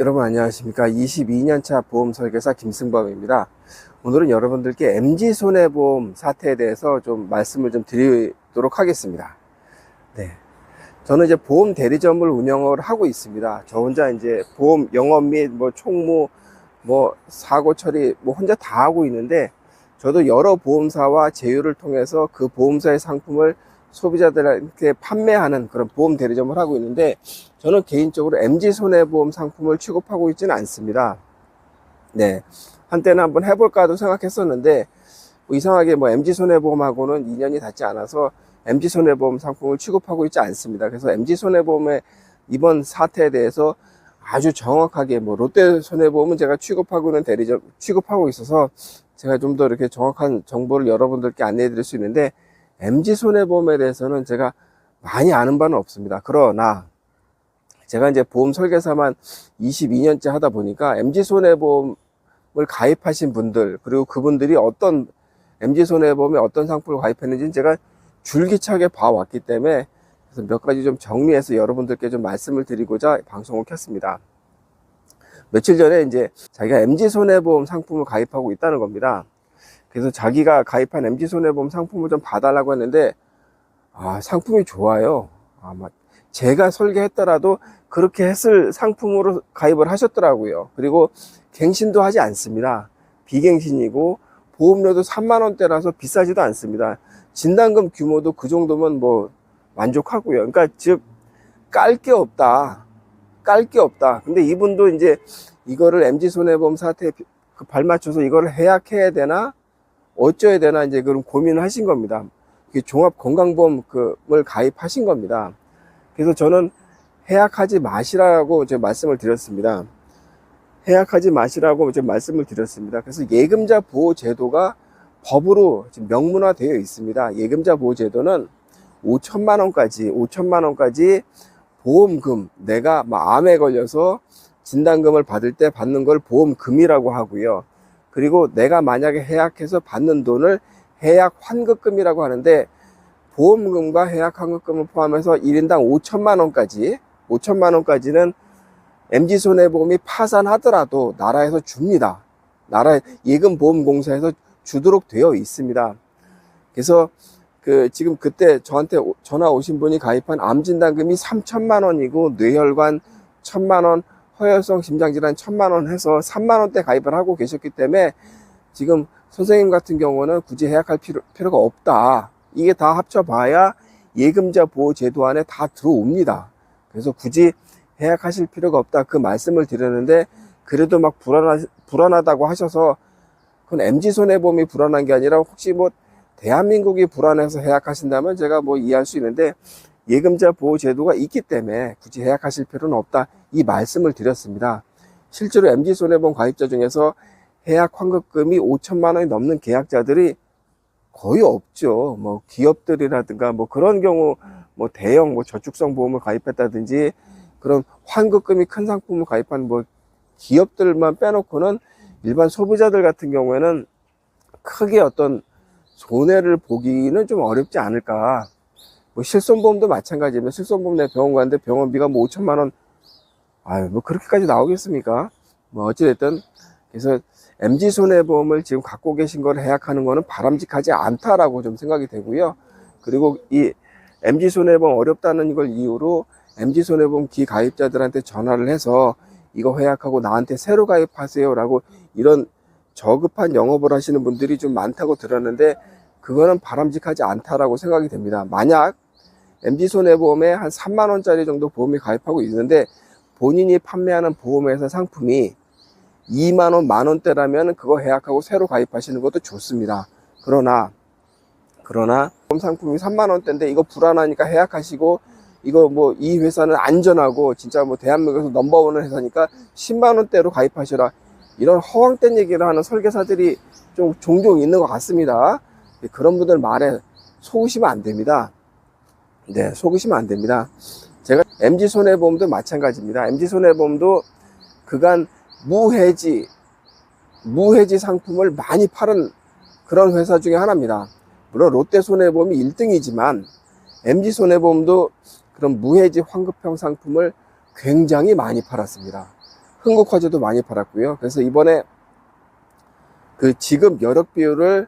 여러분 안녕하십니까. 22년차 보험 설계사 김승범입니다. 오늘은 여러분들께 MG손해보험 사태에 대해서 좀 말씀을 좀 드리도록 하겠습니다. 네. 저는 이제 보험 대리점을 운영을 하고 있습니다. 저 혼자 이제 보험 영업 및 총무, 사고 처리 혼자 다 하고 있는데, 저도 여러 보험사와 제휴를 통해서 그 보험사의 상품을 소비자들한테 판매하는 그런 보험 대리점을 하고 있는데, 저는 개인적으로 MG손해보험 상품을 취급하고 있지는 않습니다. 네. 한때는 한번 해볼까도 생각했었는데, 이상하게 MG손해보험하고는 인연이 닿지 않아서 MG손해보험 상품을 취급하고 있지 않습니다. 그래서 MG손해보험의 이번 사태에 대해서 아주 정확하게 롯데손해보험은 제가 취급하고 있는 대리점, 취급하고 있어서 제가 좀 더 이렇게 정확한 정보를 여러분들께 안내해 드릴 수 있는데, MG손해보험에 대해서는 제가 많이 아는 바는 없습니다. 그러나 제가 이제 보험 설계사만 22년째 하다 보니까 MG손해보험을 가입하신 분들, 그리고 그분들이 어떤 MG손해보험에 어떤 상품을 가입했는지는 제가 줄기차게 봐왔기 때문에, 그래서 몇 가지 좀 정리해서 여러분들께 좀 말씀을 드리고자 방송을 켰습니다. 며칠 전에 이제 자기가 MG손해보험 상품을 가입하고 있다는 겁니다. 그래서 자기가 가입한 MG손해보험 상품을 좀 봐달라고 했는데, 상품이 좋아요. 제가 설계했더라도 그렇게 했을 상품으로 가입을 하셨더라고요. 그리고 갱신도 하지 않습니다. 비갱신이고 보험료도 3만원대라서 비싸지도 않습니다. 진단금 규모도 그 정도면 만족하고요. 그러니까 즉 깔 게 없다. 근데 이분도 이제 이거를 MG손해보험 사태에 발맞춰서 이거를 해약해야 되나 어쩌야 되나 이제 그런 고민을 하신 겁니다. 종합건강보험을 가입하신 겁니다. 그래서 저는 해약하지 마시라고 제가 말씀을 드렸습니다. 그래서 예금자 보호제도가 법으로 지금 명문화되어 있습니다. 예금자 보호제도는 5천만 원까지 보험금, 내가 암에 걸려서 진단금을 받을 때 받는 걸 보험금이라고 하고요. 그리고 내가 만약에 해약해서 받는 돈을 해약 환급금이라고 하는데, 보험금과 해약 환급금을 포함해서 1인당 5천만 원까지는 MG손해보험이 파산하더라도 나라에서 줍니다. 나라 예금보험공사에서 주도록 되어 있습니다. 그래서 지금 그때 저한테 전화 오신 분이 가입한 암진단금이 3천만 원이고 뇌혈관 1,000만 원, 허혈성 심장질환 1,000만 원 해서 3만 원대 가입을 하고 계셨기 때문에, 지금 선생님 같은 경우는 굳이 해약할 필요가 없다. 이게 다 합쳐봐야 예금자 보호제도 안에 다 들어옵니다. 그래서 굳이 해약하실 필요가 없다, 그 말씀을 드렸는데, 그래도 불안하다고 하셔서, 그건 MG손해보험이 불안한 게 아니라 혹시 대한민국이 불안해서 해약하신다면 제가 이해할 수 있는데, 예금자 보호제도가 있기 때문에 굳이 해약하실 필요는 없다, 이 말씀을 드렸습니다. 실제로 MG손해보험 가입자 중에서 해약 환급금이 5천만 원이 넘는 계약자들이 거의 없죠. 기업들이라든가 그런 경우 대형 저축성 보험을 가입했다든지 그런 환급금이 큰 상품을 가입한 기업들만 빼놓고는 일반 소비자들 같은 경우에는 크게 어떤 손해를 보기는 좀 어렵지 않을까. 실손보험도 마찬가지입니다. 실손보험 내 병원 가는데 병원비가 5천만 원, 그렇게까지 나오겠습니까? 어찌됐든, 그래서 MG손해보험을 지금 갖고 계신 걸 해약하는 거는 바람직하지 않다라고 좀 생각이 되고요. 그리고 이 MG손해보험 어렵다는 걸 이유로 MG손해보험 기가입자들한테 전화를 해서 이거 해약하고 나한테 새로 가입하세요라고 이런 저급한 영업을 하시는 분들이 좀 많다고 들었는데, 그거는 바람직하지 않다라고 생각이 됩니다. 만약 MG손해보험에 한 3만 원짜리 정도 보험이 가입하고 있는데, 본인이 판매하는 보험회사 상품이 2만 원, 만 원대라면 그거 해약하고 새로 가입하시는 것도 좋습니다. 그러나 보험 상품이 3만 원대인데 이거 불안하니까 해약하시고, 이거 이 회사는 안전하고 진짜 대한민국에서 넘버원을 회사니까 10만 원대로 가입하셔라, 이런 허황된 얘기를 하는 설계사들이 좀 종종 있는 것 같습니다. 그런 분들 말에 속으시면 안 됩니다. 네, 속으시면 안 됩니다. 제가 MG손해보험도 마찬가지입니다. MG손해보험도 그간 무해지 상품을 많이 파는 그런 회사 중에 하나입니다. 물론 롯데손해보험이 1등이지만 MG손해보험도 그런 무해지 환급형 상품을 굉장히 많이 팔았습니다. 흥국화재도 많이 팔았고요. 그래서 이번에 그 지급 여력 비율을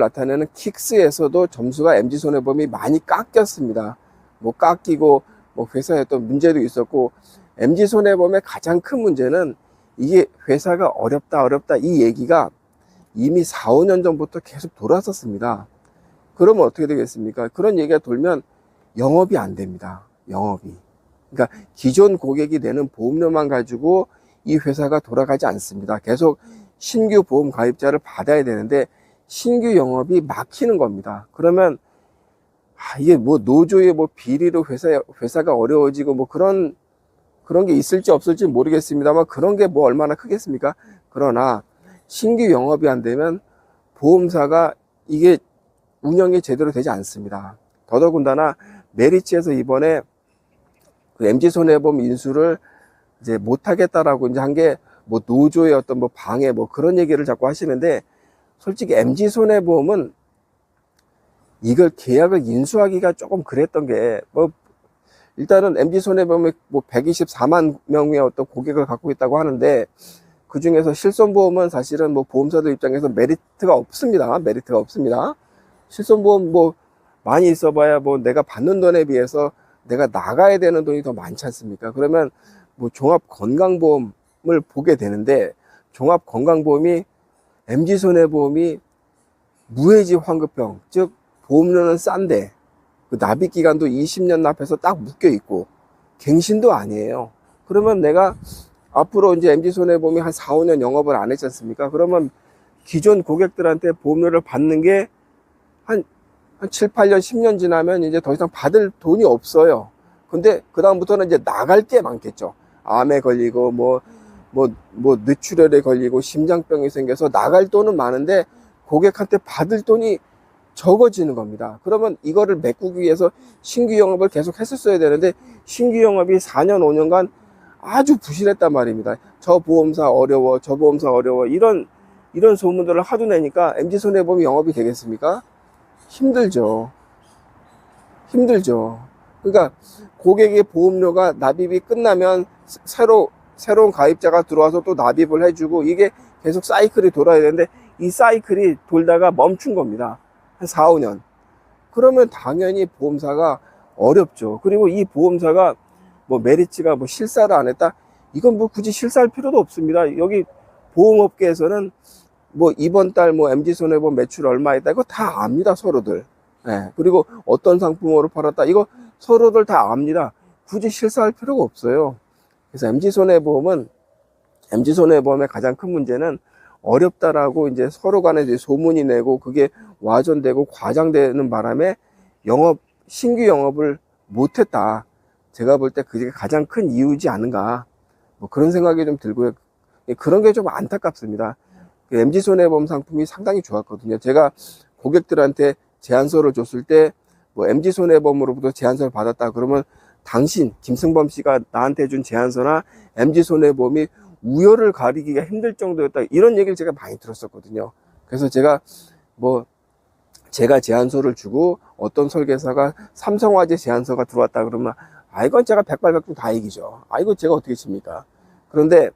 나타내는 킥스에서도 점수가 MG손해보험이 많이 깎였습니다. 뭐 깎이고 뭐 회사에 또 문제도 있었고, MG손해보험의 가장 큰 문제는 이게 회사가 어렵다 이 얘기가 이미 4, 5년 전부터 계속 돌았었습니다. 그러면 어떻게 되겠습니까? 그런 얘기가 돌면 영업이 안 됩니다. 영업이. 그러니까 기존 고객이 내는 보험료만 가지고 이 회사가 돌아가지 않습니다. 계속 신규 보험 가입자를 받아야 되는데 신규 영업이 막히는 겁니다. 그러면 이게 뭐 노조의 뭐 비리로 회사가 어려워지고 뭐 그런 게 있을지 없을지 모르겠습니다만, 그런 게 뭐 얼마나 크겠습니까? 그러나 신규 영업이 안 되면 보험사가 이게 운영이 제대로 되지 않습니다. 더더군다나 메리츠에서 이번에 그 MG손해보험 인수를 이제 못하겠다라고 이제 한 게 뭐 노조의 어떤 뭐 방해 뭐 그런 얘기를 자꾸 하시는데, 솔직히 MG손해보험은 이걸 계약을 인수하기가 조금 그랬던 게, 뭐 일단은 MG손해보험이 뭐 124만 명의 어떤 고객을 갖고 있다고 하는데, 그 중에서 실손보험은 사실은 뭐 보험사들 입장에서 메리트가 없습니다. 메리트가 없습니다. 실손보험 뭐 많이 있어봐야 뭐 내가 받는 돈에 비해서 내가 나가야 되는 돈이 더 많지 않습니까? 그러면 뭐 종합건강보험을 보게 되는데, 종합건강보험이 MG손해보험이 무해지 환급형, 즉 보험료는 싼데 그 납입기간도 20년 납해서 딱 묶여 있고 갱신도 아니에요. 그러면 내가 앞으로 이제 MG손해보험이 한 4, 5년 영업을 안 했지 않습니까? 그러면 기존 고객들한테 보험료를 받는 게 한 7, 8년, 10년 지나면 이제 더 이상 받을 돈이 없어요. 근데 그다음부터는 이제 나갈 게 많겠죠. 암에 걸리고 뭐 뇌출혈에 걸리고 심장병이 생겨서 나갈 돈은 많은데 고객한테 받을 돈이 적어지는 겁니다. 그러면 이거를 메꾸기 위해서 신규 영업을 계속 했었어야 되는데, 신규 영업이 4년, 5년간 아주 부실했단 말입니다. 저 보험사 어려워, 저 보험사 어려워, 이런 소문들을 하도 내니까 MG손해보험이 영업이 되겠습니까? 힘들죠. 그러니까 고객의 보험료가 납입이 끝나면 새로운 가입자가 들어와서 또 납입을 해주고, 이게 계속 사이클이 돌아야 되는데 이 사이클이 돌다가 멈춘 겁니다. 한 4, 5년. 그러면 당연히 보험사가 어렵죠. 그리고 이 보험사가 뭐 메리츠가 뭐 실사를 안 했다, 이건 뭐 굳이 실사할 필요도 없습니다. 여기 보험업계에서는 뭐 이번 달 뭐 MG손해보험 매출 얼마 있다, 이거 다 압니다, 서로들. 네. 그리고 어떤 상품으로 팔았다, 이거 서로들 다 압니다. 굳이 실사할 필요가 없어요. 그래서 MG손해보험의 가장 큰 문제는 어렵다라고 이제 서로 간에 이제 소문이 내고 그게 와전되고 과장되는 바람에 신규 영업을 못했다. 제가 볼 때 그게 가장 큰 이유지 않은가, 뭐 그런 생각이 좀 들고요. 그런 게 좀 안타깝습니다. MG손해보험 상품이 상당히 좋았거든요. 제가 고객들한테 제안서를 줬을 때 뭐 MG손해보험으로부터 제안서를 받았다 그러면, 당신 김승범 씨가 나한테 준 제안서나 MG손해보험이 우열을 가리기가 힘들 정도였다, 이런 얘기를 제가 많이 들었었거든요. 그래서 제가 제안서를 주고 어떤 설계사가 삼성화재 제안서가 들어왔다 그러면, 이건 제가 백발백중 다 이기죠. 이거 제가 어떻게 칩니까? 그런데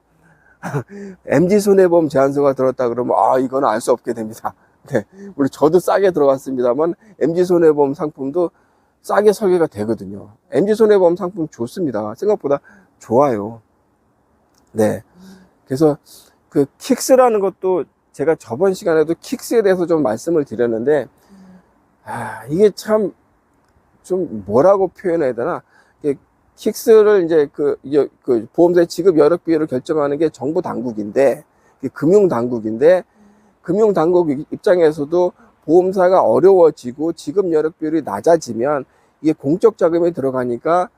MG손해보험 제안서가 들어왔다 그러면 이건 알 수 없게 됩니다. 네, 저도 싸게 들어갔습니다만 MG손해보험 상품도 싸게 설계가 되거든요. MG손해보험 상품 좋습니다. 생각보다 좋아요. 네. 그래서 그 킥스라는 것도 제가 저번 시간에도 킥스에 대해서 좀 말씀을 드렸는데, 이게 참 좀 뭐라고 표현해야 되나? 킥스를 이제 그 보험사의 지급 여력 비율을 결정하는 게 정부 당국인데, 금융 당국인데, 금융 당국 입장에서도 보험사가 어려워지고 지급 여력 비율이 낮아지면 이게 공적 자금이 들어가니까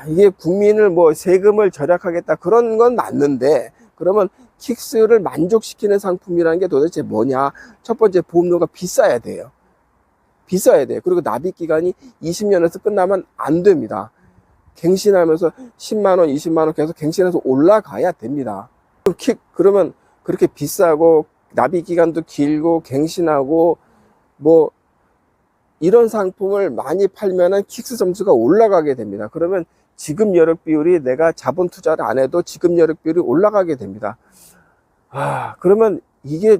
이게 국민을 뭐 세금을 절약하겠다, 그런 건 맞는데, 그러면 킥스를 만족시키는 상품이라는 게 도대체 뭐냐? 첫 번째, 보험료가 비싸야 돼요. 그리고 납입 기간이 20년에서 끝나면 안 됩니다. 갱신하면서 10만원, 20만원 계속 갱신해서 올라가야 됩니다. 그러면 그렇게 비싸고 납입 기간도 길고 갱신하고 뭐 이런 상품을 많이 팔면은 킥스 점수가 올라가게 됩니다. 그러면 지급 여력 비율이 내가 자본 투자를 안 해도 지급 여력 비율이 올라가게 됩니다. 그러면 이게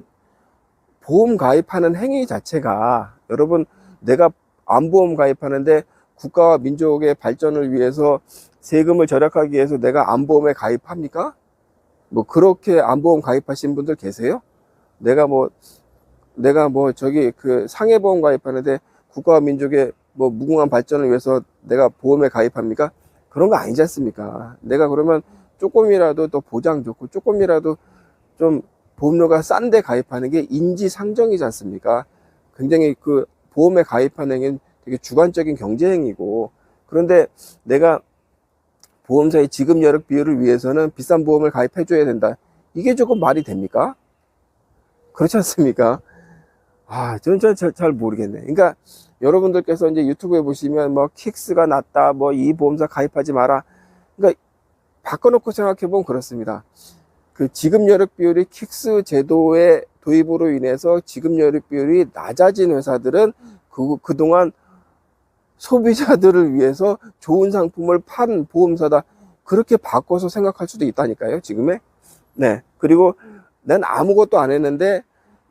보험 가입하는 행위 자체가, 여러분, 내가 암보험 가입하는데 국가와 민족의 발전을 위해서 세금을 절약하기 위해서 내가 암보험에 가입합니까? 뭐 그렇게 암보험 가입하신 분들 계세요? 내가 뭐 저기 그 상해보험 가입하는데 국가와 민족의 뭐 무궁한 발전을 위해서 내가 보험에 가입합니까? 그런 거 아니지 않습니까? 내가 그러면 조금이라도 더 보장 좋고 조금이라도 좀 보험료가 싼데 가입하는 게 인지상정이지 않습니까? 굉장히 그 보험에 가입하는 게 되게 주관적인 경제행위고, 그런데 내가 보험사의 지급 여력 비율을 위해서는 비싼 보험을 가입해 줘야 된다. 이게 조금 말이 됩니까? 그렇지 않습니까? 저는 잘 모르겠네. 그러니까 여러분들께서 이제 유튜브에 보시면 뭐 킥스가 낫다, 뭐 이 보험사 가입하지 마라. 그러니까 바꿔놓고 생각해보면 그렇습니다. 그 지급 여력 비율이 킥스 제도의 도입으로 인해서 지급 여력 비율이 낮아진 회사들은 그동안 소비자들을 위해서 좋은 상품을 판 보험사다, 그렇게 바꿔서 생각할 수도 있다니까요, 지금에. 네. 그리고 난 아무것도 안 했는데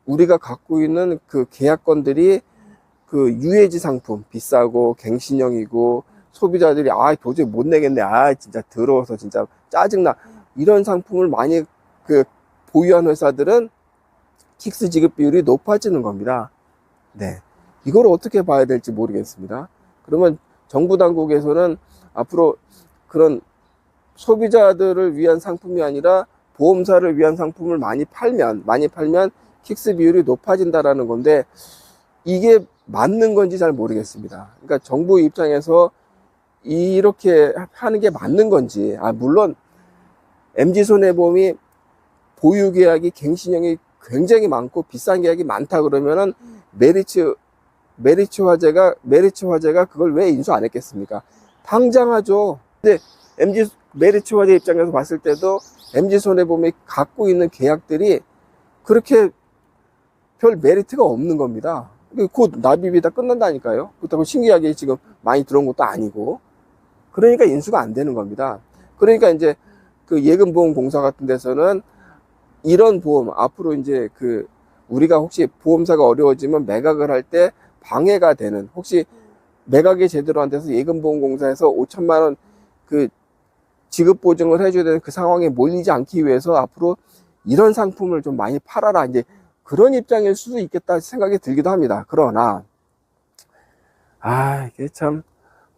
우리가 갖고 있는 그 계약건들이 그 유해지 상품, 비싸고 갱신형이고 소비자들이 도저히 못 내겠네, 진짜 더러워서 진짜 짜증나, 이런 상품을 많이 그 보유한 회사들은 킥스 지급 비율이 높아지는 겁니다. 네. 이걸 어떻게 봐야 될지 모르겠습니다. 그러면 정부 당국에서는 앞으로 그런 소비자들을 위한 상품이 아니라 보험사를 위한 상품을 많이 팔면 킥스 비율이 높아진다라는 건데, 이게 맞는 건지 잘 모르겠습니다. 그러니까 정부 입장에서 이렇게 하는 게 맞는 건지, 물론 MG손해보험이 보유 계약이 갱신형이 굉장히 많고 비싼 계약이 많다 그러면은 메리츠 화재가 그걸 왜 인수 안 했겠습니까? 당장 하죠. 근데 메리츠 화재 입장에서 봤을 때도 MG손해보험이 갖고 있는 계약들이 그렇게 별 메리트가 없는 겁니다. 곧 납입이 다 끝난다니까요. 그렇다고 신계약이 지금 많이 들어온 것도 아니고. 그러니까 인수가 안 되는 겁니다. 그러니까 이제 그 예금보험공사 같은 데서는 이런 보험, 앞으로 이제 그 우리가 혹시 보험사가 어려워지면 매각을 할 때 방해가 되는, 혹시 매각이 제대로 안 돼서 예금보험공사에서 5천만 원 그 지급 보증을 해줘야 되는 그 상황에 몰리지 않기 위해서 앞으로 이런 상품을 좀 많이 팔아라, 이제 그런 입장일 수도 있겠다 생각이 들기도 합니다. 그러나 이게 참,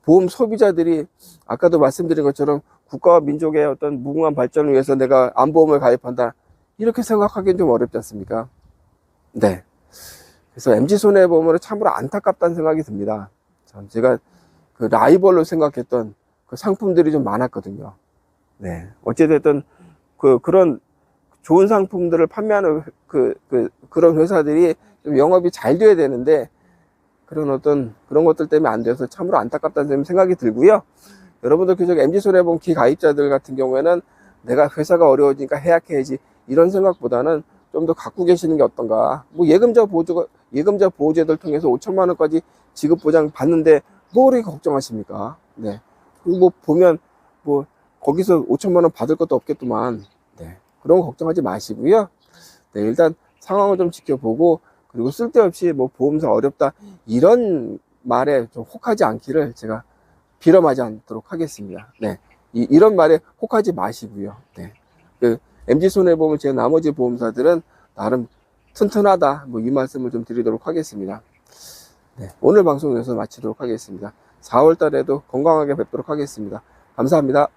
보험 소비자들이 아까도 말씀드린 것처럼 국가와 민족의 어떤 무궁한 발전을 위해서 내가 암보험을 가입한다, 이렇게 생각하기는 좀 어렵지 않습니까? 네. 그래서 MG손해보험으로 참으로 안타깝다는 생각이 듭니다. 제가 그 라이벌로 생각했던 그 상품들이 좀 많았거든요. 네. 어찌됐든 그런 좋은 상품들을 판매하는 그런 회사들이 좀 영업이 잘 돼야 되는데, 그런 것들 때문에 안 돼서 참으로 안타깝다는 생각이 들고요. 여러분들 계속 MG손해보험 기가입자들 같은 경우에는 내가 회사가 어려워지니까 해약해야지, 이런 생각보다는 좀 더 갖고 계시는 게 어떤가. 뭐 예금자 보호제도를 통해서 5천만 원까지 지급 보장 받는데 뭐 그렇게 걱정하십니까? 네. 그리고 뭐 보면 뭐 거기서 5천만 원 받을 것도 없겠더만. 네. 그런 거 걱정하지 마시고요. 네, 일단 상황을 좀 지켜보고, 그리고 쓸데없이 뭐 보험사 어렵다, 이런 말에 좀 혹하지 않기를 제가 빌어마지 않도록 하겠습니다. 네. 이런 말에 혹하지 마시고요. 네. MG손해보험을 제 나머지 보험사들은 나름 튼튼하다, 뭐 이 말씀을 좀 드리도록 하겠습니다. 네. 오늘 방송 여기서 마치도록 하겠습니다. 4월 달에도 건강하게 뵙도록 하겠습니다. 감사합니다.